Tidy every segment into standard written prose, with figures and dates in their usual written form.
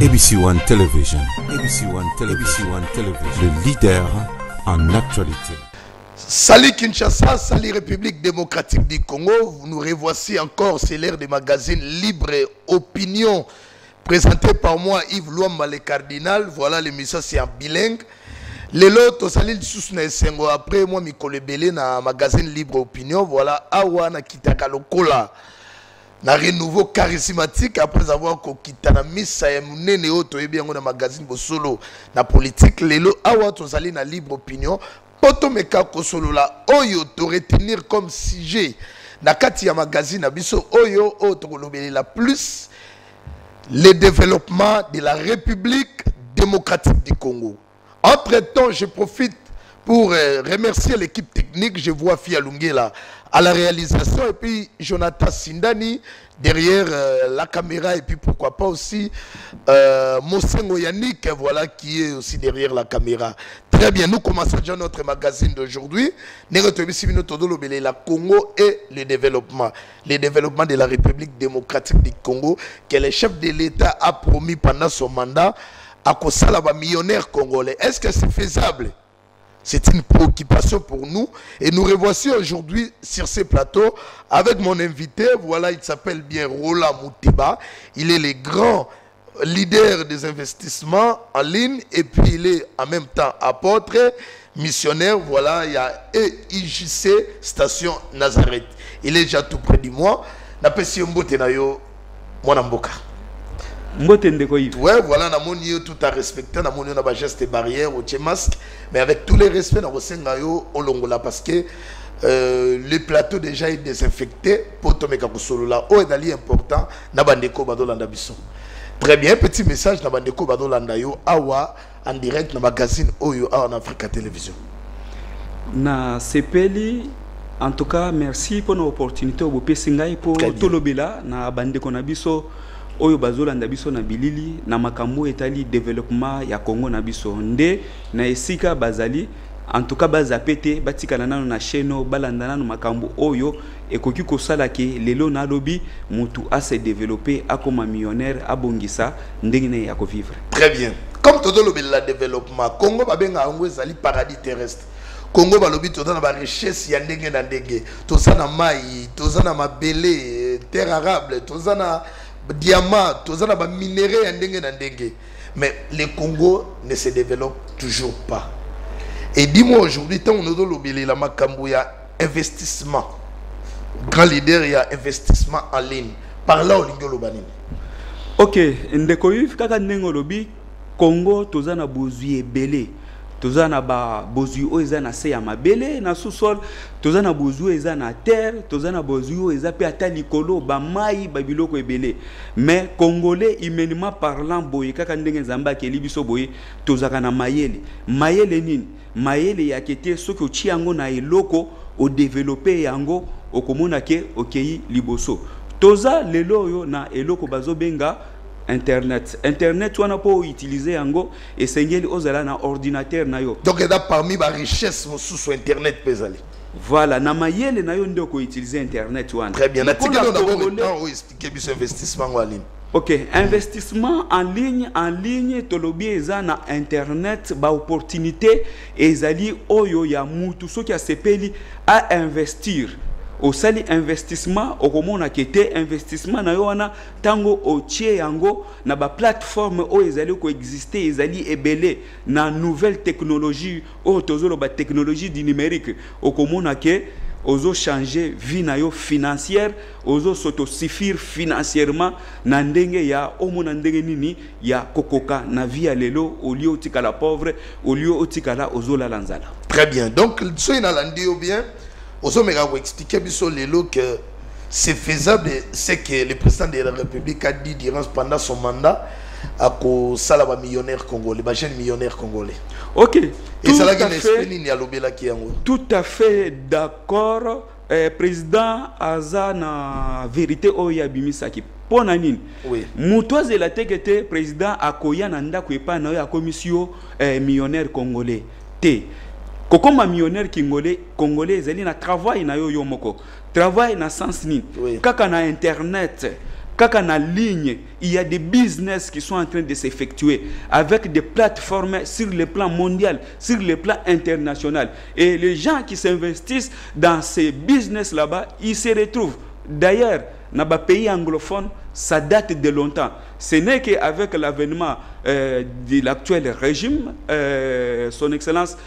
ABC One Television. ABC One Television. Le leader en actualité. Salut Kinshasa, salut République démocratique du Congo. Nous revoici encore, c'est l'ère des magazines Libre et Opinion. Présenté par moi, Yves Luamba, le cardinal. Voilà, l'émission c'est en bilingue. Les lots, salut Sous après moi, Mikole Belé, na magazine Libre et Opinion. Voilà, Awa na Kitaka Lokola. Na renouveau charismatique après avoir quitté na missa ya munene oto ebi yango na magazine Bosolo na politique lelo awa tozali na Libre Opinion poto meka kosolola oyo to retenir comme sujet na kati ya magazine na biso oyo la plus le développement de la République démocratique du Congo. Entre-temps, je profite pour remercier l'équipe technique. Je vois Fia Lungela à la réalisation et puis Jonathan Sindani derrière la caméra et puis pourquoi pas aussi Mosengo Yannick, voilà, qui est aussi derrière la caméra. Très bien, nous commençons déjà notre magazine d'aujourd'hui. La Congo et le développement de la République démocratique du Congo que le chef de l'État a promis pendant son mandat à Kosala millionnaire congolais. Est-ce que c'est faisable? C'est une préoccupation pour nous et nous revoici aujourd'hui sur ce plateau avec mon invité. Voilà, il s'appelle bien Roland Moutiba. Il est le grand leader des investissements en ligne et puis il est en même temps apôtre, missionnaire. Voilà, il y a EIJC Station Nazareth. Il est déjà tout près de moi. Napesi mbote na yo mwana mboka. Ouais, voilà, na moni tout à respecter, na moni na ba geste barrière au masque, mais avec tous les respects na rosenga yo olongola parce que le plateau déjà est désinfecté pour tomber ka solo là o est important na bandeko badolanda biso. Très bien, petit message na bandeko badolanda yo awa en direct na magazine Oyo en Africa Télévision. Na sepeli en tout cas merci pour l'opportunité au pesingai pour tolobela na bandeko na biso oyo bazolanda biso na bilili na makambo etali développement ya Congo na biso nde na esika bazali en tout cas bazapete batikana nano na chaîne balanda nano makambo oyo ekoki kosala ke lelo na lobi mutu a se développer akoma millionnaire abongisa ndenge ya ko vivre. Très bien. Comme todo le développement Congo babenga ngo ezali paradis terrestre. Congo balobi tozana ba richesse ya ndenge na ndenge. Tozana mai, tozana mabele, terre arable, tozana diamant, tozana ba minéraux ya ndenge na ndenge. Mais le Congo ne se développe toujours pas. Et dis-moi aujourd'hui, tant on a lobby la makambo ya investissement. Grand leader il y a investissement en ligne. Par là au lingolo banini. OK, ndeko yif kaka ndengo lobby Congo tozana bozui ebele. Tozana ba bozui o eza na se ya mabele na sous-sol, tozana bozui eza na terre, tozana bozui o eza pe ata likolo ba mai ba biloko ebele. Mais congolais humainement parlant boye kaka ndenge nzamba ke libiso boye tozaka na mayele. Mayele nini? Mayele ya kete soki ochi yango na eloko o développer yango okomona ke okei liboso. Toza lelo yo na eloko bazobenga Internet wana po utiliser yango et sengeli ozala na ordinateur na yo. Donc il y a parmi ba richesse sous internet pesali. Voilà, na mayele na yo ndo ko utiliser internet wana. Très bien. Na tika on a temps expliquer bis investissement en ligne. OK, investissement en ligne tolobi eza na internet ba opportunité ezali oyo ya mutu soki a sepeli à investir. Au sali investissement au komona kete investissement na yo wana tango o tie yango na ba plateforme o ezali ko exister ezali ebele na nouvelle technologie o tozolo ba technologie du numérique au komona ke ozo changer vie na yo financière ozo s'autosuffire financièrement na ndenge ya omona ndenge nini ya kokoka na vie ya lelo au lieu otikala pauvre au lieu otikala ozo la lanzala. Très bien, donc so ina landi ou bien Ozo mega vous expliquer biso lelo que c'est faisable, c'est que le président de la République a dit durant pendant son mandat à ko salaba millionnaire congolais, ba jeune millionnaire congolais. OK. Et ça là qui n'explique ni alobela ki yango. Tout à fait d'accord. Président aza na vérité oya bimisaki. Pona nini? Oui. Mutoze la tekete président akoya na ndako epa na ya commission millionnaire congolais. T. Kokoma millionnaire congolais ezali na travail na yo moko. Travail na sens ni. Oui. Kaka na internet kaka na ligne, il y a des business qui sont en train de s'effectuer avec des plateformes sur le plan mondial, sur le plan international. Et les gens qui s'investissent dans ces business là-bas, ils se retrouvent. D'ailleurs, dans les pays anglophones, ça date de longtemps. Ce n'est qu'avec l'avènement de l'actuel régime, son Excellence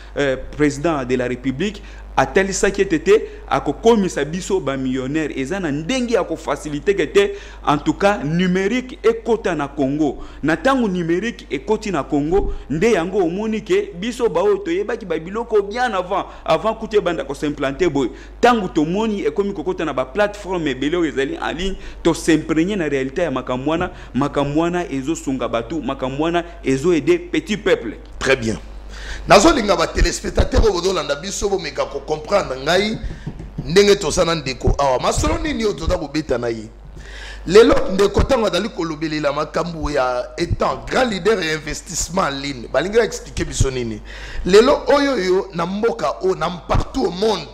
président de la République, a tel ça qui était à komisa biso ba millionnaire et ça na ndengi à faciliter que était en tout cas numérique et kota na Congo na tangu numérique et koti na Congo nde yango omoni ke biso ba oto yebaki ba biloko bien avant koute banda ko s'implanter boy tangu to moni et komi kokota na ba plateforme ebelo ezali en ligne to s'imprégner na réalité ya makamwana ezo sunga batu makamwana ezo aider petit peuple. Très bien. Nazolinga ba téléspectateurs odolanda biso bo meka ko comprendre ngai ndenge tosana ndeko awa masolo nini otoda kobeta na ye lelo ndeko tango dali kolobelela makambu ya étant grand leader et investissement en ligne balinga expliquer biso nini lelo oyo yo na mboka o na partout au monde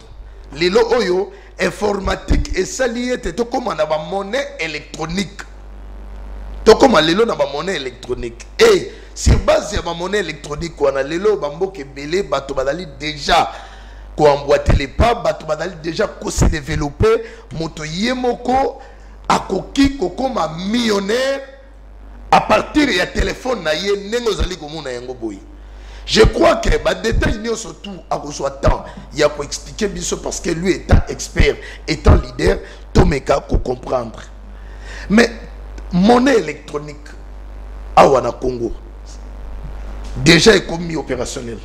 lelo oyo informatique et salié te to comme na ba monnaie électronique to comme lelo na ba monnaie électronique et sur base de ma monnaie électronique, on a lelo bambo ke belé bato badali déjà ko emboîter les pas bato badali déjà ko se développer moto yemoko akoki koko ma millionnaire à partir de téléphone na ye nengo zali komona yango boy. Je crois que ba détail ni surtout à ko soit temps il y a pour expliquer biso parce que lui étant expert étant leader tomeka ko comprendre. Mais monnaie électronique awana Congo déjà est commis opérationnel.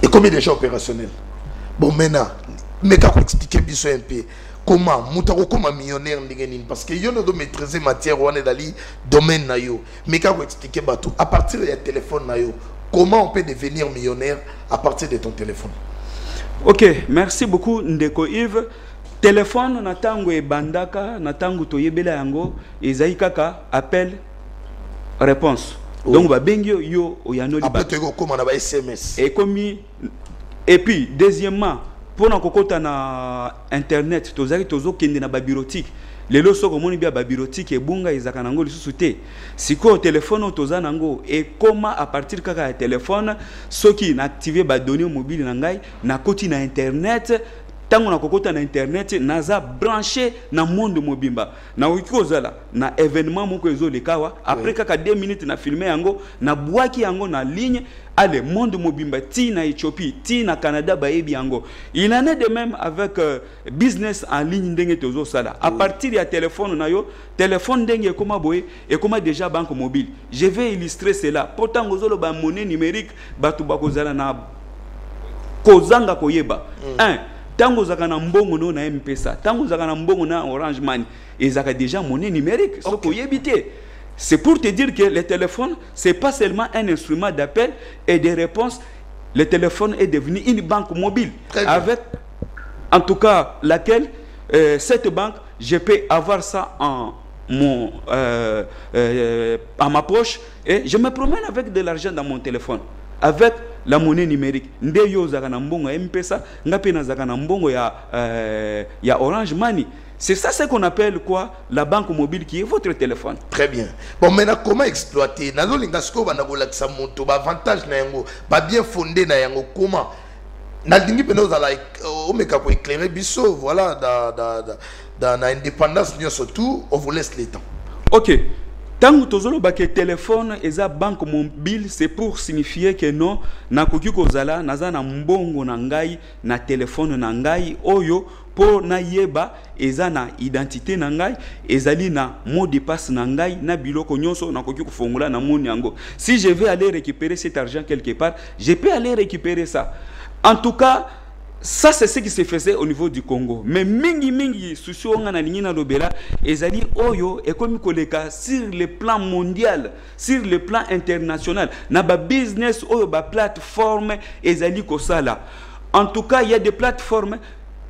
Et commis déjà opérationnel. Bon maintenant, mais quand vous expliquez un peu comment moutaro comme un millionnaire parce que yo ne doit maîtriser matière ou dans domaine na yo. Mais quand vous expliquez bateau à partir du téléphone na yo, comment on peut devenir millionnaire à partir de ton téléphone? OK, merci beaucoup Ndeko Yves. Téléphone na tango e bandaka na tango toyebela yango ezai kaka appel réponse. Oh. Donc ba bengyo yo oyano liba. Après comment on a SMS. Et puis deuxièmement pour na kokota na internet tozaki tozo kende na ba bureautique. Lelo soko moni bia ba bureautique e bunga izaka nango lisusu te. Siko téléphone toza nango et comment à partir kaka ya téléphone soki na activer ba données mobile na ngai na koti na internet tango na kokota na internet naza branché na monde mobimba na wikozala na événement moko ezo lekawa après kaka 2 minutes na filmer yango na bwaki yango na ligne ale monde mobimba ti na Éthiopie ti na Canada baebi yango il en est de même avec business en ligne ndenge tozo sala à partir ya téléphone na yo téléphone ndenge koma boye et koma déjà banque mobile je vais illustrer cela pourtant ngozolo ba monnaie numérique batu bakozala na kozanga koyeba tango zaka na mbongo no na M-Pesa tango zaka na mbongo na Orange Money et zaka déjà monnaie numérique so ko yebité. C'est pour te dire que le téléphone c'est pas seulement un instrument d'appel et de réponse, le téléphone est devenu une banque mobile avec en tout cas laquelle cette banque je peux avoir ça en mon à ma poche et je me promène avec de l'argent dans mon téléphone avec la monnaie numérique. Nde yo zaka na mbongo M-Pesa, ngape na zaka na mbongo ya Orange Money. C'est ça ce qu'on appelle quoi? La banque mobile qui est votre téléphone. Très bien. Bon maintenant comment exploiter? Nazo lingasko bana kolakisa moto ba avantage na yango, ba bien fondé na yango comment? Na dingi peno za like o meka ko éclairer biso voilà dans indépendance ni surtout on vous laisse le temps. OK. Tango tozolo ba ke téléphone eza banque mobile c'est pour signifier que non nakoki kozala naza na mbongo na ngai na téléphone na ngai oyo po na yeba eza na identité na ngai ezali na mot de passe na ngai na biloko nyonso nakoki kofongola na moni yango. Si je vais aller récupérer cet argent quelque part, je peux aller récupérer ça. En tout cas, ça c'est ce qui se faisait au niveau du Congo. Mais mingi souci on na lingina lobela ezali oyo ekomi koleka sur le plan mondial, sur le plan international. Na ba business oyo ba plateforme ezali kosala. En tout cas, il y a des plateformes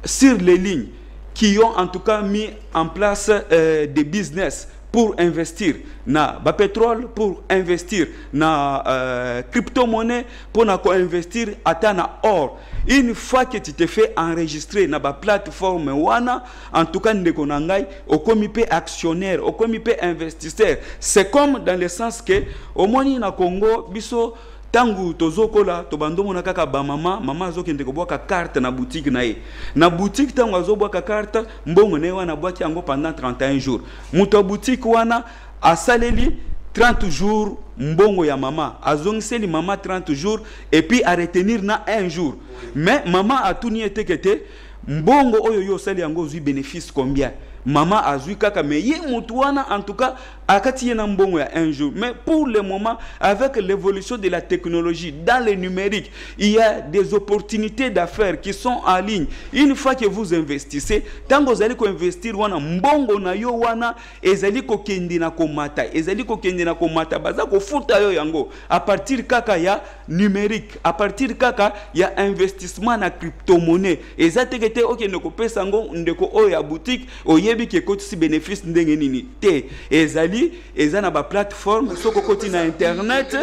sur les lignes qui ont en tout cas mis en place des business pour investir na ba pétrole, pour investir na crypto-monnaie, pour investir ata na or. Une fois que tu te fais enregistrer na ba plateforme wana, en tout cas ndeko nangai, au comité actionnaire, au comité investisseur. C'est comme dans le sens que au moni na Congo biso tangu tozokola tobandomo na kaka ba mama azokende ko bwaka carte na boutique na ye. Na boutique tangu azobwaka carte mbongo ne wana bwaki yango pendant 31 jours. Muto boutique wana asaleli 30 jours mbongo ya mama azongiseli mama 30 jours et puis à retenir na 1 jour. Mais maman a tout nié tekete mbongo oyo yo sali yango zui bénéfice combien? Maman a zui kaka mais ye mutuana en tout cas akati na mbongo ya 1 jour. Mais pour le moment, avec l'évolution de la technologie dans le numérique, il y a des opportunités d'affaires qui sont en ligne. Une fois que vous investissez, tant que vous allez investir wana mbongo na yo wana ezali ko kendi na komata, ezali ko kendi na komata baza ko futa yo yango à partir kaka ya numérique, à partir kaka ya investissement na crypto-monnaie. Ezatekete okende ko pesa ngo ndeko o ya boutique oyebi ke kotisi bénéfice ndenge nini te ezali eza na ba plateforme soko koti na internet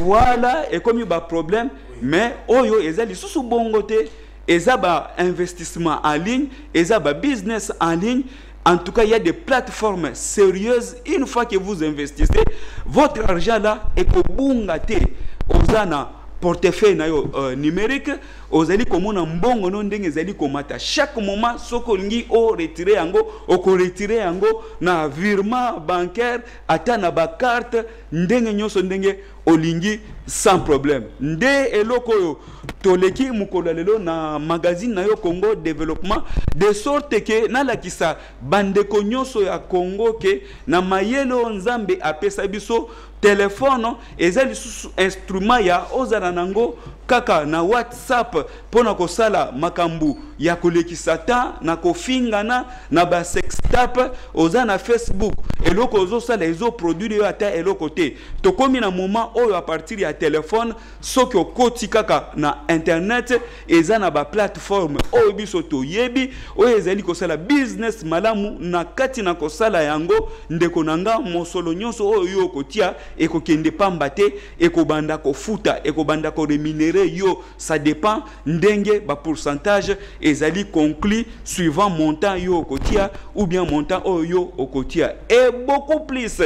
voilà et comme ba problème mais oyo ezali susu bongo te eza ba investissement en ligne eza ba business en ligne. En tout cas, il y a des plateformes sérieuses. Une fois que vous investissez, votre argent là est au bungate ozana portefeuille na yo numérique ozali komona mbongo no ndenge ezali komata chaque moment soko lingi o retirer yango oko retirer yango na virement bancaire ata na ba carte ndenge nyoso ndenge olingi sans problème nde eloko yo toleki mukolo lelo na magazine na yo Congo Développement de sorte que na lakisa bandeko nyoso ya Congo ke na mayelo nzambe apesa biso téléphone ezali instrument ya ozala nango kaka na WhatsApp pona kosala makambu ya kolekisa ta na kofingana na ba sextape oza na Facebook eloko ozo sala ezo produire yo ata eloko te tokomi na moment oyo à partir ya téléphone soki okoti kaka na internet eza na ba plateforme oyo biso toyebi oyo ezali kosala business malamu na kati na kosala yango ndeko nanga mosolo nyonso oyo yo kotia ekokende pamba te ekobanda kofuta ekobanda ko rémunérer yo ça dépend ndenge ba pourcentage ezali conclu suivant montant yo kotia ou bien montant oyo okotia et beaucoup plus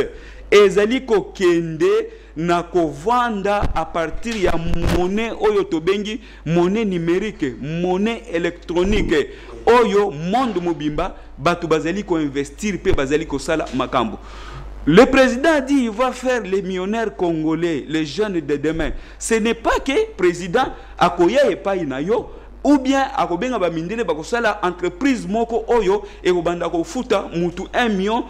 ezali kokende na kovanda à partir ya monnaie oyo tobengi monnaie numérique monnaie électronique oyo monde mobimba batu bazali ko investir pe bazali ko sala makambo. Le président a dit qu'il va faire les millionnaires congolais, les jeunes de demain. Ce n'est pas que le président a koya et pas inayo, ou bien a kobenga ba mindele ba kosala entreprise moko oyo et kobanda ko futa mutu $1 million.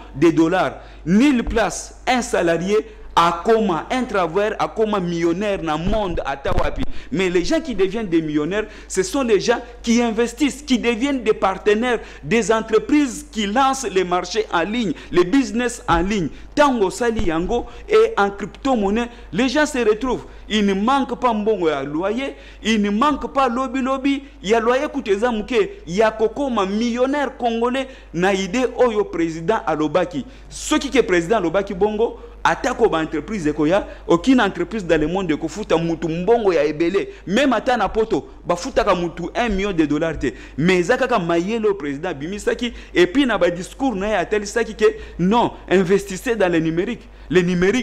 Nil place un salarié à comment un travailleur à comment millionnaire dans le monde à Tawapi. Mais les gens qui deviennent des millionnaires, ce sont les gens qui investissent, qui deviennent des partenaires des entreprises qui lancent les marchés en ligne, les business en ligne. Tango Sali Yango et en crypto-monnaie, les gens se retrouvent. Il ne manque pas mbongo ya loyer, il ne manque pas lobby, il y a loyer kuteza muke, il y a kokoma millionnaire congolais na idée oyo président Alobaki. Ce qui est président Alobaki bongo atako ba entreprise ekoya aucune entreprise dans le monde de kofuta mutu mbongo ya ebele même ata na poto ba futaka mutu $1 million te mais zakaka mayelo président bimisaki et puis na ba discours na ya telisaki que non investissez dans le numérique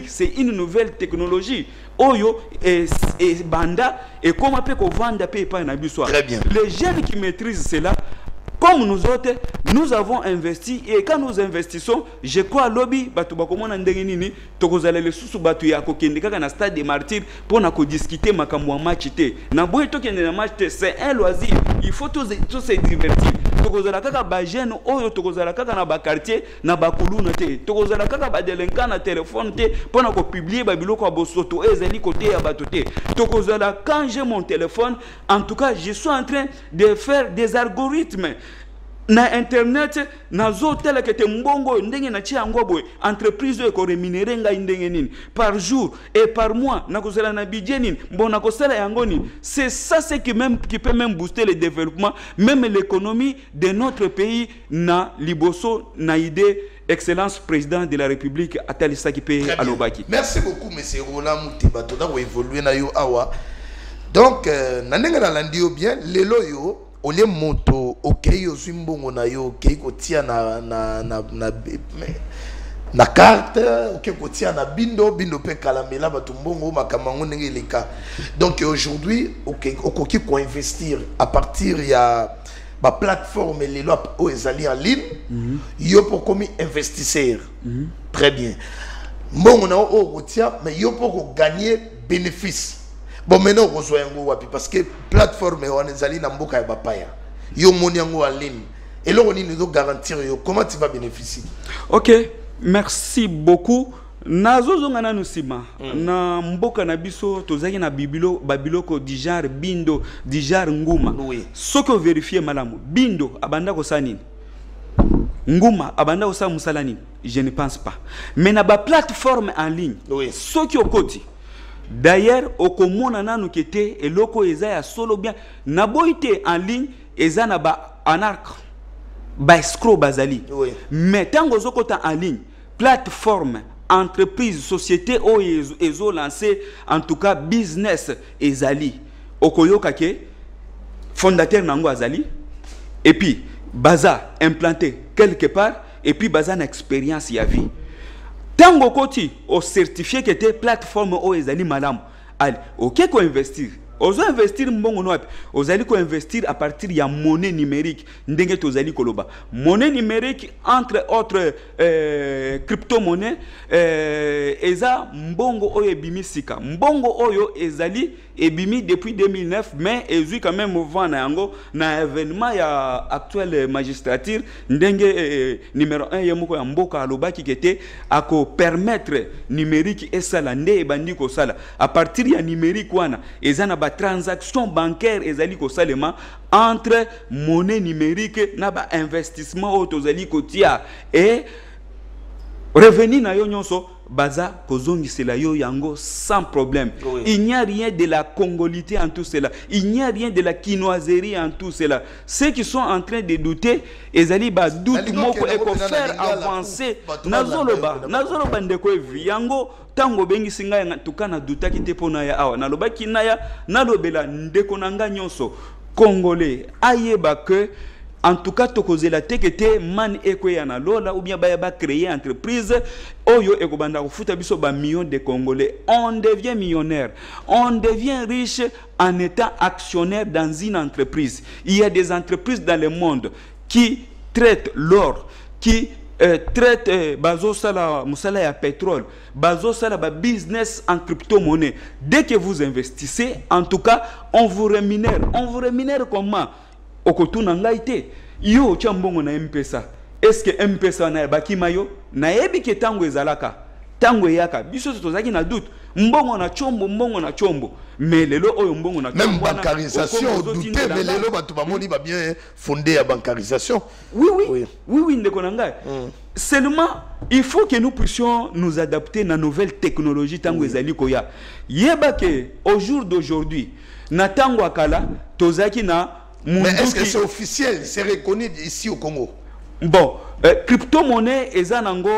c'est une nouvelle technologie oyo et banda et comment peut ko vendre pe pa na biso. Très bien. Les jeunes qui maîtrisent cela comme nous autres, nous avons investi et quand nous investissons, je crois lobby batu bakomona ndenge nini tokozala le susu batu ya kokende kaka na stade des martyrs pour na ko discuter makambo match te. Na boye tokende na match te, c'est un loisir. Il faut tous se divertir. Tokozala kaka ba jeune oyo tokozala kaka na ba quartier na ba kuluna te. Tokozala kaka ba delinquant na téléphone te pour na ko publier ba biloko ya bosoto ezali côté ya batu te. Tokozala quand j'ai mon téléphone, en tout cas, je suis en train de faire des algorithmes na internet nazo tela que te mbongo ndenge na chi yango entreprise ko rémunérer nga ndenge nini par jour et par mois na kozela na budget nini mbona kosala yango nini. C'est ça ce qui peut même booster le développement, même l'économie de notre pays na liboso na idée excellence président de la République Atalisa Kipe Alobaki. Merci beaucoup monsieur Roland Moutiba to da évoluer na yo awa. Donc nanenga na landio bien lelo yo ole moto okay yo zimbongo na yo okay ko tia na carte okay ko tia na bindo pe kalamela batu mbongo makamango ndenge leka. Donc aujourd'hui okay okoki ko investir à partir ya ba plateforme les lois aux ezali en ligne yo pour comme investisseur. Très bien. Mbongo na o kotia mais yo pour gagner bénéfice. Bon maintenant on reçoit un wapi parce que plateforme on ezali na mboka ya bapaya yo moni yango en ligne et là on nous garantir yo comment tu vas bénéficier. OK, merci beaucoup. Nazo zongana nusima na mboka na biso tozaki na babiloko du genre bindo du genre nguma. Oui. Ce que vérifier malamu bindo abanda ko sanini nguma abanda ko sa musalani, je ne pense pas. Mais na ba plateforme en ligne, oui. Ce qui okoti d'ailleurs au komona nanu kete eloko eza ya solo bien na boite en ligne eza na ba anarque ba escroc bazali. Oui. Mais tango zokota en ligne plateforme entreprise société o ezo lancé en tout cas business ezali okoyoka ke fondateur nango azali et puis baza implanté quelque part et puis baza na expérience ya vie. Tango koti au certifié que te plateforme o ezali malamu ali OK ko investir ozo investir mbongo no api ozali ko investir à partir ya monnaie numérique ndenge tozali koloba monnaie numérique entre autres crypto-monnaie eza mbongo oyo ebimi sika mbongo oyo ezali ebimi depuis 2009 mais ezui quand même mouvement na yango na événement ya actuelle magistrature ndenge numéro 1 yemoko ya mboka alobaki kete ako permettre numérique esala nde ebandi ko sala à partir ya numérique wana eza na ba transaction bancaire ezali ko salema entre monnaie numérique na ba investissement autozali kotia et revenu na yo nyonso baza kozongisela yo yango sans problème. Oui. Il n'y a rien de la congolité en tout cela. Il n'y a rien de la quinoiserie en tout cela. Ceux qui sont en train de douter, ezali ba doute moko e ko faire avancer nazoloba ndeko yango tango bengi singa ya tukana dutaki te pona ya awa nalobaki naya nalobela ndeko nanga nyonso congolais ayeba que en tout cas tokozela tekete man ekwe na lola ou bien ba créer entreprise oyo ekobanda kofuta biso ba millions de congolais. On devient millionnaire, on devient riche en étant actionnaire dans une entreprise. Il y a des entreprises dans le monde qui traitent l'or, qui traite bazo sala musala ya pétrole, bazo sala ba business en crypto-monnaie. Dès que vous investissez, en tout cas, on vous rémunère. On vous rémunère comment? Okotuna ngaite yo chambongo na M-Pesa. Est-ce que M-Pesa na baki mayo na yebi ke tango ezalaka tango yaka biso tozaki na doute mbongo na chombo mais lelo oyo mbongo na même bancarisation douter mais lelo batu bamoni ba bien fondé à bancarisation. Oui ndeko na ngai. Seulement il faut que nous puissions nous adapter na nouvelle technologie tango ezali koya yeba ke au jour d'aujourd'hui na tango akala tozaki na mais est-ce que c'est officiel, c'est reconnu ici au Congo? Bon, crypto-monnaie est nango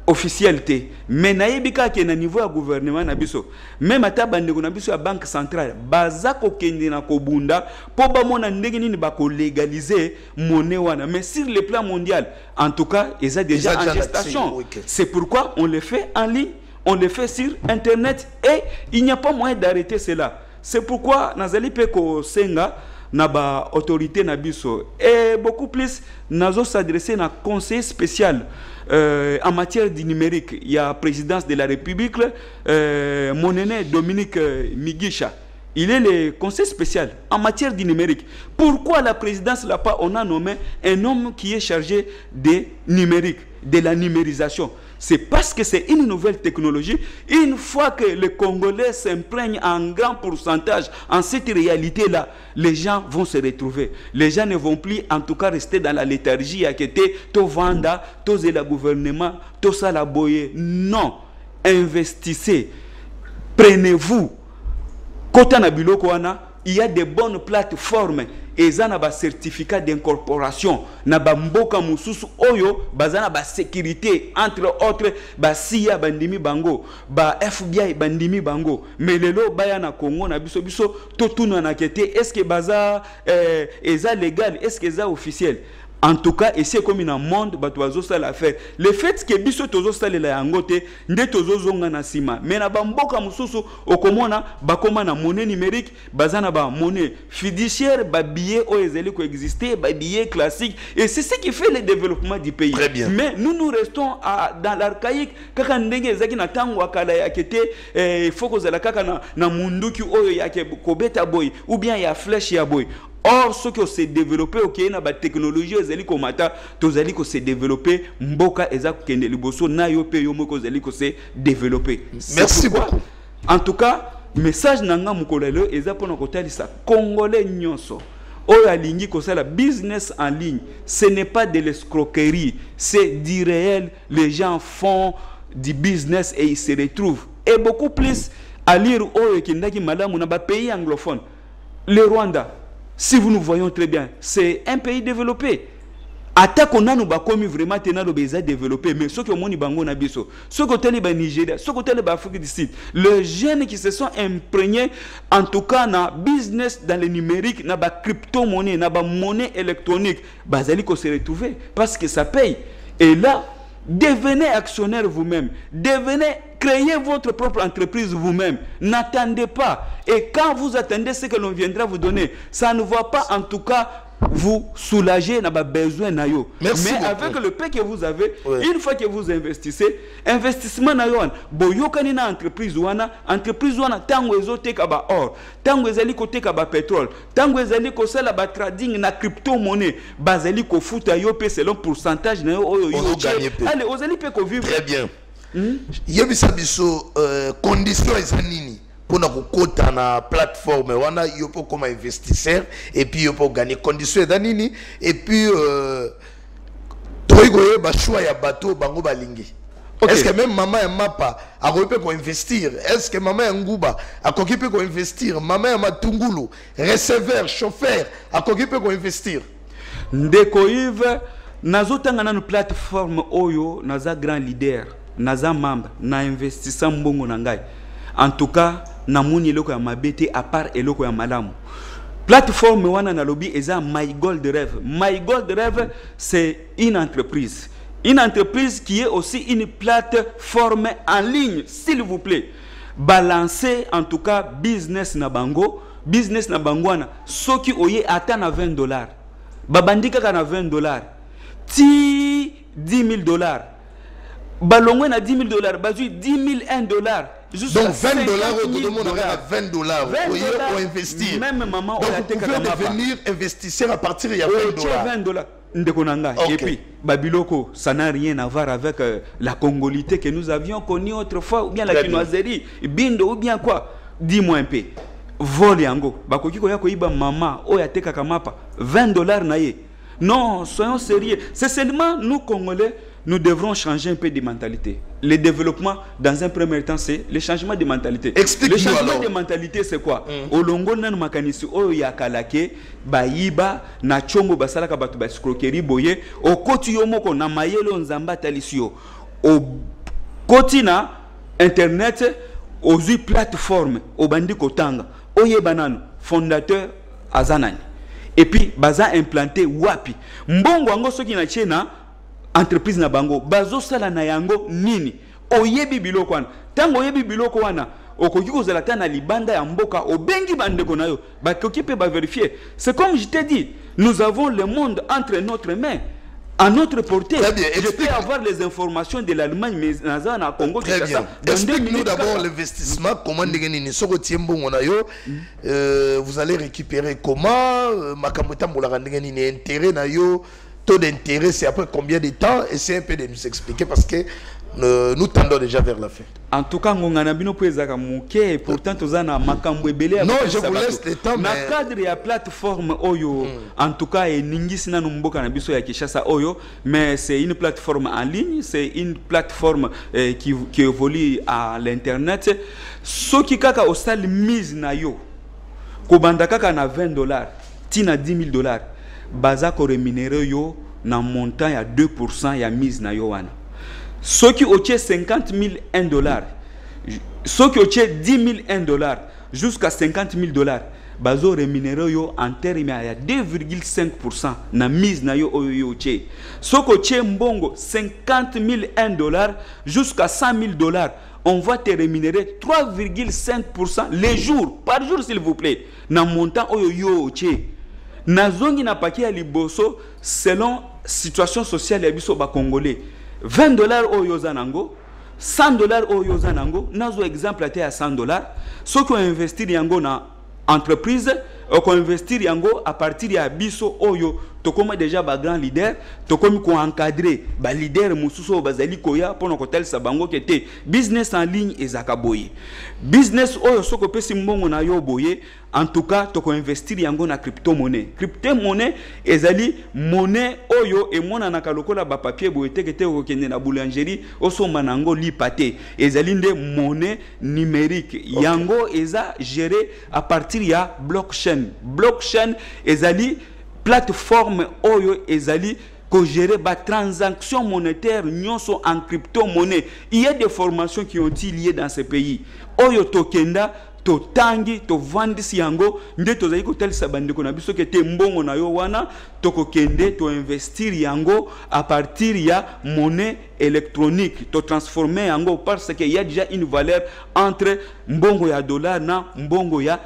officialité, mais naïbika qui est na niveau à gouvernement nabiso, même à tabandeko nabiso à banque centrale, bazako kende na kobunda, pour ba mona ndenge nini ba ko légaliser monnaie wana, mais sur le plan mondial, en tout cas, ils ont déjà en gestation. C'est pourquoi on le fait en ligne, on le fait sur internet et il n'y a pas moyen d'arrêter cela. C'est pourquoi Nazali Peko Senga naba autorité nabiso et beaucoup plus nazo s'adresser na conseil spécial en matière du numérique. Il y a présidence de la République mon aîné Dominique Migisha. Il est le conseil spécial en matière du numérique. Pourquoi la présidence là-bas on a nommé un homme qui est chargé des numériques, de la numérisation. C'est parce que c'est une nouvelle technologie. Une fois que les Congolais s'imprègnent en grand pourcentage en cette réalité-là, les gens vont se retrouver. Les gens ne vont plus, en tout cas, rester dans la léthargie à côté, to vanda, to zela gouvernement, to ça la boye. Non. Investissez. Prenez-vous. Kota na biloko wana, il y a des bonnes plateformes. Et ça na ba certificat d'incorporation na ba mboka mususu oyo bazana ba sécurité entre autres ba CIA bandimi bango ba FBI bandimi bango mais lelo baya na Congo na biso to tuna na kete est-ce que baza eza légal est-ce que eza officiel. En tout cas, et c'est comme un monde, batoazo ça l'affaire. Le fait que biso tozo sale la yangote, nde tozo zonga na sima. Mais na bamboka mususu okomona bakoma na monnaie numérique, bazana ba monnaie fiduciaire, ba billet o ezeli ko exister, ba billet classique et c'est ce qui fait le développement du pays. Très bien. Mais nous restons dans l'archaïque kaka ndenge ezaki na tango akala ya kete faut que zala kaka na munduki oyo ya kobeta boy ou bien ya flèche ya boy. Or, ce qui s'est développé, ok, na ba technologie, ezali komata, tozali ko s'est développé, mboka ezak kende liboso, na yo pe yo mo ko zali ko s'est développé. Merci beaucoup. En tout cas, message nanga mukolelo ezapona kotalisa Congolais nyonso. Oyo alingi ko sala business en ligne, ce n'est pas de l'escroquerie, c'est du réel. Les gens font du business et ils se retrouvent. Et beaucoup plus à lire oyo kindaki malamu na ba pays anglophone. Le Rwanda. Si vous nous voyons très bien, c'est un pays développé. Attaque on a nous bakomi vraiment tena lo beza développé, mais ceux qui ont moni bango na biso, ceux qui ont télé ba Nigeria, ceux qui ont télé ba Afrique du Sud, les jeunes qui se sont imprégnés en tout cas na business dans le numérique, na ba crypto-monnaie, na ba monnaie électronique, bazali ko se retrouver parce que ça paye. Et là, devenez actionnaire vous-même, créez votre propre entreprise vous-même. N'attendez pas. Et quand vous attendez ce que l'on viendra vous donner, ça ne va pas en tout cas vous soulager dans vos besoins. Mais avec le paix que vous avez, une fois que vous investissez, investissement na yo, boyokani na entreprise wana, tango ezo teka ba or, tango ezali ko teka ba pétrole, tango ezali ko sala ba trading na crypto-monnaie, bazali ko futa yo pe selon pourcentage na yo oyo yo gagner. Allez, ozali pe ko vivre. Très bien. Yebisa biso condition ezanini pour na kokota na plateforme wana yo po comme investisseur et puis yo po gagner condition ezanini et puis toigoye ba choix ya bateau bango balingi. Okay. Est-ce que même maman et mapa a repé pour investir? Est-ce que maman et Ngouba a occupé pour investir? Maman et Matungulu, receveur, chauffeur, a occupé pour investir? Ndeko Yves, nazotanga na plateforme oyo, naza grand leader, naza membre, na investissant mbongo na ngai. En tout cas, na moni eloko ya mabete à part eloko ya malamu. Plateforme wana na lobby eza My Gold Rêve. My Gold Rêve, c'est une entreprise. Une entreprise qui est aussi une plateforme en ligne, s'il vous plaît. Balancer en tout cas business na bango. Business na bango wana. Soki oye ata na $20. Babandika ka na $20. Ti $10,000. Balongwe na $10,000. Bazui $10,001. Donc $20 au tout le monde aurait à $20 pour investir. Même maman, donc vous pouvez devenir investisseur à partir de $20. Okay. Et puis, Babiloko, ça n'a rien à voir avec la congolité que nous avions connue autrefois, ou bien la chinoiserie, bindo, ou bien quoi. Dis-moi un peu. Vol yango. Bakoki koya koiba maman, oya teka kamapa. $20 naye. Non, soyons sérieux. C'est seulement nous, Congolais, nous devrons changer un peu de mentalité. Le développement, dans un premier temps, c'est le changement de mentalité. Explique-nous. Le changement de mentalité, c'est quoi? Olongo nan makanisi oyo ya kalake, bayiba, na chombo basala kabatu baskrokeri boye, o koti yomoko na mayelo nzamba talisio. O koti na internet, ozu plateforme, o bandi kotanga, oye banano, fondateur azanani. Et puis, baza implanté wapi. Mbongo ango soki na chena, entreprise na bango bazo sala na yango nini oyebi biloko wana tango oyebi biloko wana okoki kozala ta na libanda ya mboka obengi bandeko na yo bakoki pe ba vérifier. C'est comme je t'ai dit, nous avons le monde entre notre main, à notre portée. Je peux avoir les informations de l'Allemagne, mais dans le Congo. Très bien. Explique-nous d'abord l'investissement. Comment vous allez récupérer comment intérêt taux d'intérêt, c'est après combien de temps? Essayez un peu de nous expliquer parce que Nous tendons déjà vers la fin. En tout cas, nous avons et pourtant nous avons non, je vous laisse le temps. Dans le cadre de la plateforme Oyo, en tout cas, mais c'est une plateforme en ligne, c'est une plateforme qui évolue à l'internet. Ce qui est au stade mise na yo, kobanda kaka na $20, tina $10,000, baza ko rémunéré yo na montant ya 2% ya mise na yo wana. Ceux qui ont $50,000 $1, ceux qui ont $10,000 jusqu'à $50,000, bazo rémunéré yo en termes ya 2,5% na mise na yo oyo che. Ceux qui ont mbongo $50,000 $1 jusqu'à $100,000, on va te rémunérer 3,5% les jours, par jour s'il vous plaît, na montant oyo yo che. Na zongi na paki ya liboso selon situation sociale ya biso ba congolais. $20 au Yozanango, $100 au Yozanango, nazo exemple à $100. Ceux qui ont investi yango na entreprise, qui ont investi yango à partir de biso oyo, to comme déjà ba grand leader, to comme ko encadrer ba leader mususo bazali koya pour no hotel sabango kete business en ligne ezaka boye. Business oyo soko pesi mbongo na yo boye. En tout cas, tu peux investir yango na crypto-monnaie. Crypto-monnaie, ezali monnaie oyo et mona na kalokola ba papier boete kete okende na boulangerie oso manango li pate. Ezali nde monnaie numérique. Okay. Yango eza géré à partir ya blockchain. Blockchain ezali plateforme oyo ezali ko gérer ba transaction monétaire nyonso en crypto-monnaie. Il y a des formations qui ont été liées dans ce pays. Oyo tokenda to tangi to vandisi yango nde tozali kotalisa bandeko na biso kete mbongo na yo wana toko kende to investir yango à partir ya monnaie électronique to transformer yango parce que y a déjà une valeur entre mbongo ya dollar na mbongo ya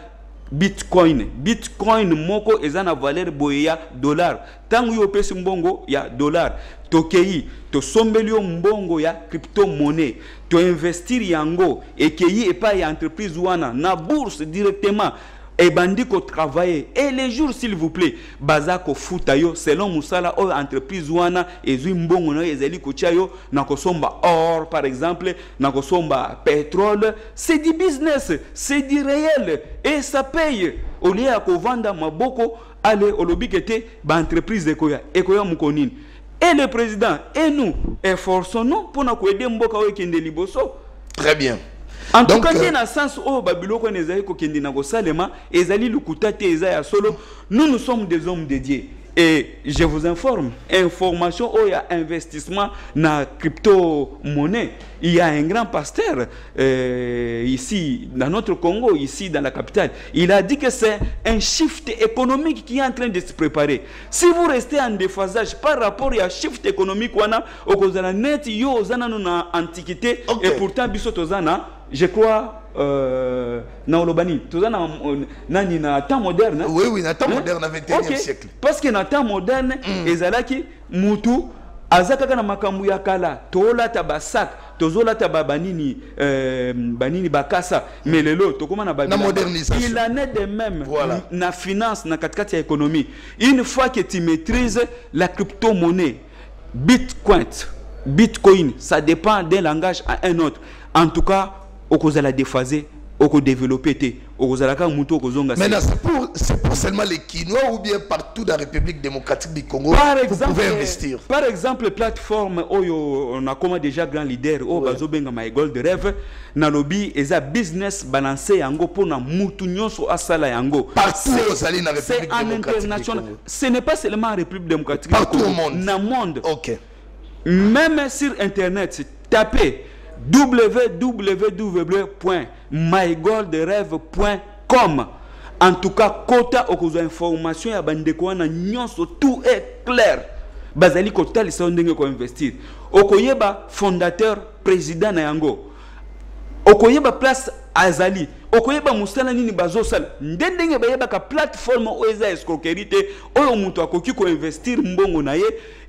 Bitcoin. Bitcoin moko eza na valeur boye ya dollar. Tangu yo pesi mbongo ya dollar. Tokei, to sombeli yo mbongo ya crypto-monnaie. To investir yango. Ekei epa ya entreprise wana na bourse directement. Et bandi ko travailler. Et les jours s'il vous plaît. Baza ko futa yo. Selon musala o entreprise wana. Ezui mbongo na ezeli ko tia yo. Na ko somba or par exemple. Na ko somba pétrole. C'est du business. C'est du réel. Et ça paye. Au lieu à ko vanda maboko. Allez au lobby kete. Ba entreprise de koya. E koya mukonini. Et le président et nous efforçons-nous pour nous aider mboka o kende liboso. Très bien. En tout cas, dans le sens où Babyloko nezali ko kende na ko salema ezali lukuta te ezaya solo, nous sommes des hommes dédiés. Et je vous informe, information où il y a investissement dans crypto-monnaie. Il y a un grand pasteur ici, dans notre Congo, ici dans la capitale. Il a dit que c'est un shift économique qui est en train de se préparer. Si vous restez en déphasage par rapport à shift économique, au cause de la net, il y a une antiquité, et pourtant, je crois, na olobani tozana nani na temps moderne. Oui oui, na temps moderne, na 21e siècle. Parce que na temps moderne ezalaki mutu azaka na makambu ya kala tola tabasak tozola tababanini banini bakasa melelo tokoma na babila. Il en est de même na finance na katikati ya économie. Une fois que tu maîtrises la crypto-monnaie, Bitcoin, ça dépend d'un langage à un autre. En tout cas, au cause de la déphaser, au cause de développer, au cause de la camuto, au cause de mais c'est pour seulement les Quinois ou bien partout dans la République démocratique du Congo vous pouvez investir. Par exemple, plateforme où on a comme déjà grand leader, au bazo benga my gold rêve, na lobby eza business balancé yango pour na mutu nyonso asala yango. Partout au République démocratique du Congo. Ce n'est pas seulement la République démocratique du Congo. Partout au monde. Dans le monde. Ok. Même sur internet, tapez www.mygoldrêve.com. En tout cas, quota aux informations ya bandeko na nyonso tout est clair. Bazali kota li sondenge ko investir. Okoyeba fondateur président na yango. Okoyeba place azali. Okoyeba musala nini bazosala. Ndenge bayeba ka plateforme oza escroquerie te oyo mutu akoki ko investir mbongo na ye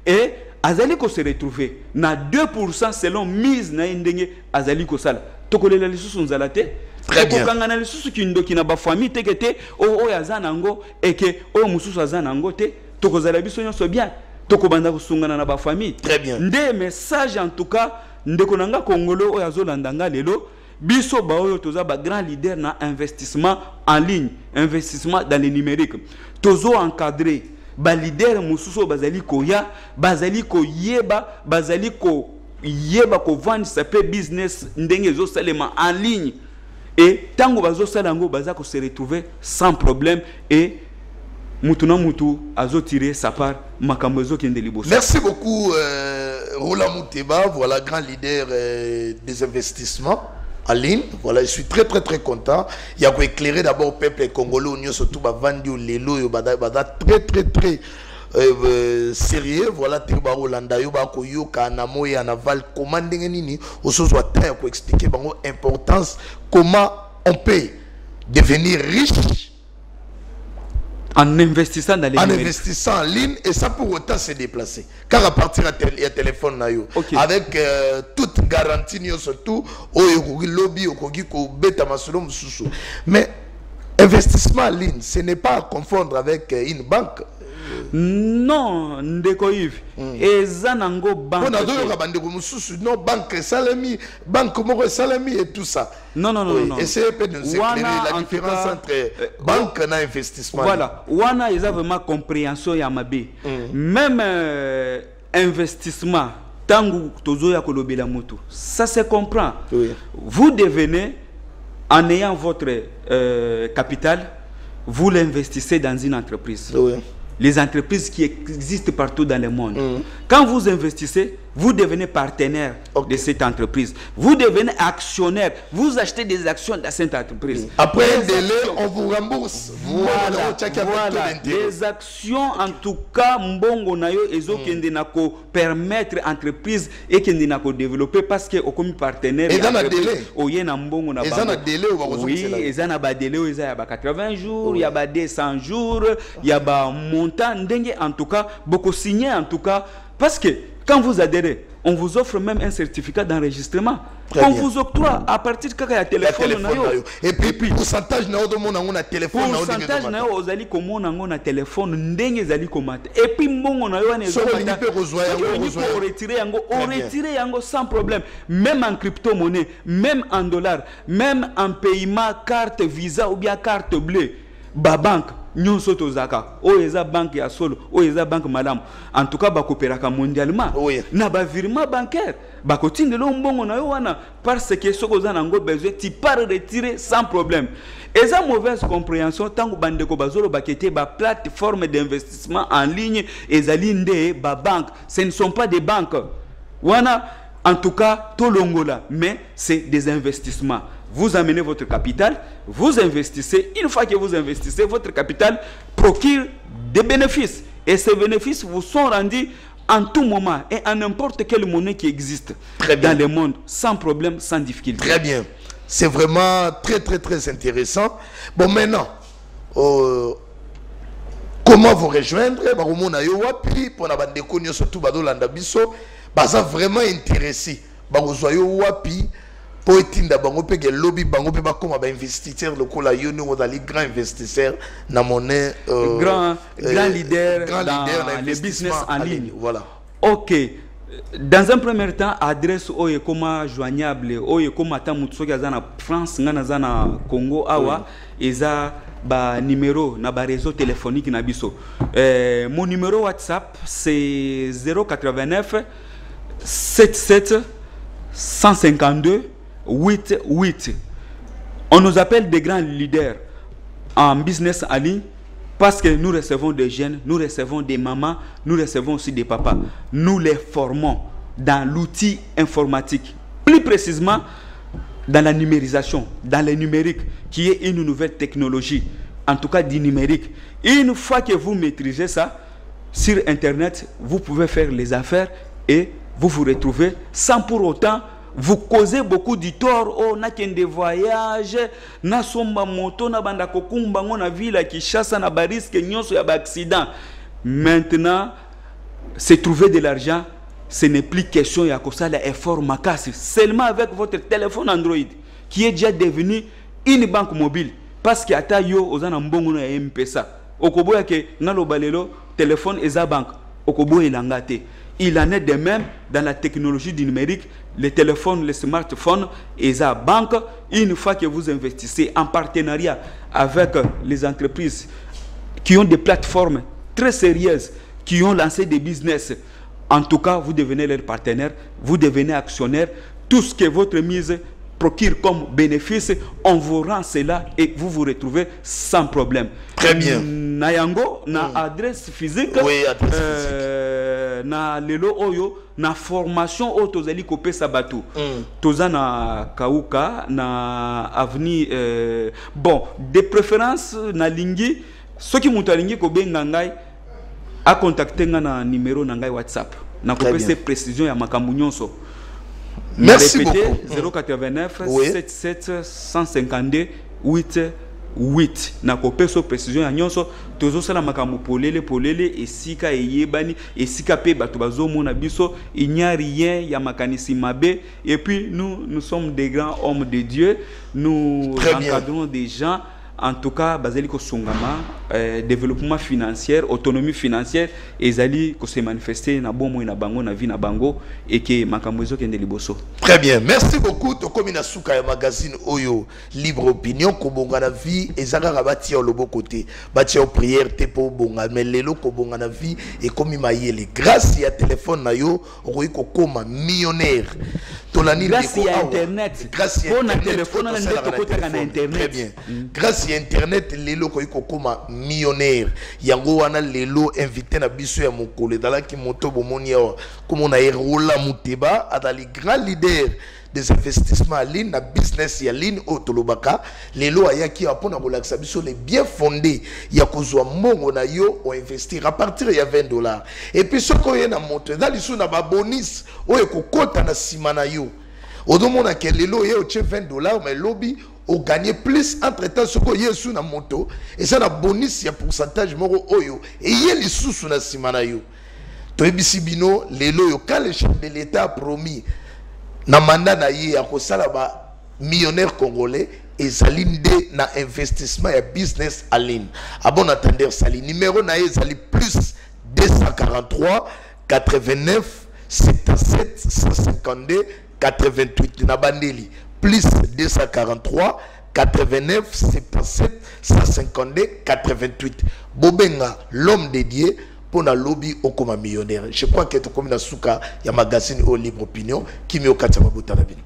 et azali ko se retrouver na 2% selon mise na ndenge azali ko sala tokolela lisusu nzala te très bien kokangana lisusu kindoki na ba famille tekete o yazana ngo eke o mususu azana ngo te tokozala biso nyonso bien tokobanda kusungana na ba famille très bien nde message en tout cas ndeko nanga Congolo oyo azolandanga lelo biso ba oyo toza ba grand leader na investissement en ligne, investissement dans le numérique. Tozo encadré ba leader mususu bazali koya, bazali koyeba, bazali koyeba ko vendre sa business ndenge zo salema en ligne. Et tango bazo salango baza ko se retrouver sans problème et Mutuna Mutu azo tiré sa part makambozo kende liboso. Merci beaucoup Roland Mouteba, voilà grand leader des investissements en ligne. Voilà, je suis très content. Il y a pour éclairer d'abord le peuple congolais, nous surtout ba vendu lelo yo bada très sérieux. Voilà, Tiba Rolanda yo ba ko yo kanamo ya naval comment ndenge nini osozo ataya ko expliquer bango importance comment on peut devenir riche en investissant dans les en investissant en ligne et ça pour autant se déplacer car à partir de téléphone na yo avec toute garantie surtout oyo lobby okogi ko beta masolo mususu mais investissement en ligne ce n'est pas à confondre avec une banque. Non, ndeko Yves. Eza nango banque. On a deux bandeko mususu non banque salami, banque moko salami et tout ça. Non. Essayez de nous éclairer la différence entre banque et investissement. Voilà, wana eza vraiment compréhension ya mabe. Même investissement tangu tozo ya kolobela moto. Ça se comprend. Oui. Vous devenez en ayant votre capital, vous l'investissez dans une entreprise. Oui. Les entreprises qui existent partout dans le monde. Quand vous investissez, vous devenez partenaire de cette entreprise. Vous devenez actionnaire. Vous achetez des actions de cette entreprise. Après un délai, on vous rembourse. Voilà. Les actions, en tout cas, mbongo nayo ezo kende nako permettre entreprise et kende nako développer parce que au comme partenaire. Et dans le délai. Oye na mbongo na bango. Et dans le délai, oui, et dans le délai, il y a 80 jours, il y a 100 jours, il y a montant ndenge en tout cas, beaucoup signé en tout cas parce que quand vous adhérez, on vous offre même un certificat d'enregistrement. On vous octroie à partir de quand il y a téléphone. Et puis pourcentage na odo mona ngona téléphone na odo. Pourcentage na yo ozali komona ngona téléphone ndenge zali komata. Et puis mbongo na yo na ezo mata. On retire yango sans problème. Même en crypto-monnaie, même en dollars, même en paiement carte Visa ou bien carte bleue. Ba banque nyonso tozaka oeza banque ya solo oeza banque madame en tout cas bakopéraka mondialement na ba virement bancaire bakotindelo mbongo na yo wana parce que soko za nango besoin tu pars retirer sans problème. Et ça mauvaise compréhension tango bandeko bazolo bakete ba plateforme d'investissement en ligne ezali nde ba banque, ce ne sont pas des banques wana en tout cas tolongola mais c'est des investissements. Vous amenez votre capital, vous investissez. Une fois que vous investissez, votre capital procure des bénéfices. Et ces bénéfices vous sont rendus en tout moment et en n'importe quelle monnaie qui existe dans le monde, sans problème, sans difficulté. Très bien. C'est vraiment très intéressant. Bon, maintenant, comment vous rejoindre? Vraiment intéressé. Pour étinda bango pe lobby bango pe ba comme ba investisseur le cola yo nous dali grand investisseur na monnaie grand leader dans les business en ligne. Voilà. OK. Dans un premier temps, adresse oye comme joignable oye comme ata mutso ki azana France ngana zana Congo awa eza ba numéro na ba réseau téléphonique na biso. Mon numéro WhatsApp c'est 089 77 152 8. On nous appelle des grands leaders en business en ligne parce que nous recevons des jeunes, nous recevons des mamans, nous recevons aussi des papas. Nous les formons dans l'outil informatique, plus précisément dans la numérisation, dans le numérique, qui est une nouvelle technologie, en tout cas du numérique. Une fois que vous maîtrisez ça, sur Internet, vous pouvez faire les affaires et vous vous retrouvez sans pour autant vous causez beaucoup de tort. Oh, na kende voyage, na somba moto, na banda kokumba, na ville qui chasse, na barisque, nyonso ya ba accident. Maintenant, c'est trouver de l'argent, ce n'est plus question ya kosa la effort makasi. Seulement avec votre téléphone Android, qui est déjà devenu une banque mobile. Parce que ata yo ozana mbongo na M-Pesa. Okoboya ke na lo balelo téléphone eza banque. okobo elangate. Il en est de même dans la technologie du numérique, les téléphones, les smartphones et la banque. Une fois que vous investissez en partenariat avec les entreprises qui ont des plateformes très sérieuses, qui ont lancé des business, en tout cas, vous devenez leur partenaire, vous devenez actionnaire. Tout ce que votre mise procure comme bénéfice, on vous rend cela et vous vous retrouvez sans problème. Très bien. Nayango, na adresse physique, oui, adresse physique. Na lelo oyo, na formation o tozali kopé sabatu. Toza na Kauka, na avenue, bon, de préférence na lingi, ceux qui m'ont lingi kobe ngangai, a contacté na numéro nangai WhatsApp. Na kopé ces précisions ya makambu nyonso. Merci répétez, beaucoup. 089 77 152 88 na kopé so précision ya nyonso tozo sala makambu polele esika eyebani esika pe bato bazomona biso il n'y a rien ya makanisi mabe et puis nous sommes des grands hommes de Dieu, nous encadrons des gens. En tout cas, bazali ko sungama développement financier, autonomie financière, ezali ko se manifester na bon moyen na bango na vie na bango et que makambozo kende liboso. Très bien, merci beaucoup. Tokomi na suka ya magazine Oyo Libre Opinion ko bonga na vie ezaka rabati au lobo côté. Bati au prière te po bonga mais lelo ko bonga na vie et komi mayele. Grâce à téléphone na yo oi ko koma millionnaire. Tolani grâce à internet. Grâce à téléphone na ndeto kota na internet. Très bien. Grâce à internet lelo ko koma millionnaire. Yango wana lelo invité na biso ya mokole dalaki moto bomoni ya comme on a Rola Muteba adali grand leader des investissements en ligne, na business en ligne au Tolobaka, les lois ayaki apona relaxa biso les bien fondés, ya kozwa mongo na yo on investir à partir de $20. Et puis ce qu'on y a na monte dans les na ba bonus o ekokota na sima na yo. Odomona ke les lois yo $20 mais lobby au gagner plus entre temps ce qu'on y a sous na moto et ça na bonus ya pourcentage moro oyo et yé les sous na sima na yo. Toyebisi bino les lois quand le chef de l'État a promis na mandat na ye ya kosala ba millionnaire congolais et zalinde na investissement et business en ligne. A bon attendeur sali numéro na ye zali plus 243 89 77 152 88 na bandeli plus 243 89 77 152 88 bobenga l'homme dédié pour la lobby au comme millionnaire. Je crois que tu comme la souka ya magazine au Libre Opinion qui me au katama botana bino.